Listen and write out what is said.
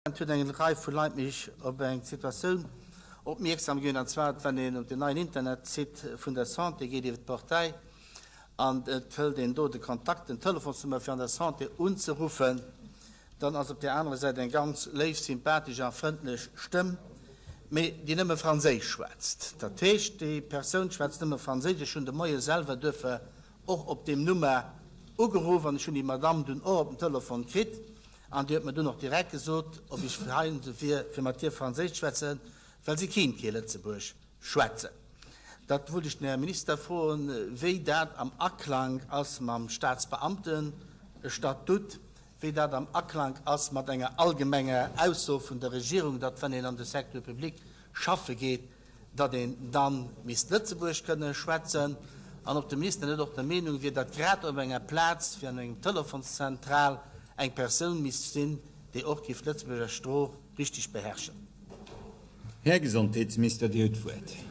Eng Reihe vu Leiit mich op eng Situationun opmerksam gin an zwar wenn den op den neuen Internet zit vun der Santé geht iw Portail an ëll den do de Kontakt den Telefonsummer fir an der Santé unzurufen, dann ass op der andere Seite en ganz leif sympathisch an fëndlech Stimm, méi die nëmme Fraéich schwätzt. Dat techt die Persoun schwätzt nëmme Fraéich hun de Moie selver dëffe och op dem Nummer ugerufen an schon die Madame dun op dem Telefon krit. Und die hat mir noch direkt gesagt, ob ich für Matthias Französisch schwätzen, weil sie kein Lëtzebuergesch schwätzen. Das wollte ich den Minister fragen, wie das am Anklang als mit Staatsbeamten Statut, wie das am Anklang als mit einer allgemeinen Aussage von der Regierung, dass wenn ihn an der Sektor Publik schaffen geht, dass ihn dann mit Lëtzebuergesch können schwätzen. Und ob der Minister nicht auch der Meinung, wie das gerade auf einem Platz für eine Telefonzentrale eng Person mis sinn, die auch die Lëtzebuerger Stroh richtig beherrschen. Herr Gesundheitsminister Di Bartolomeo.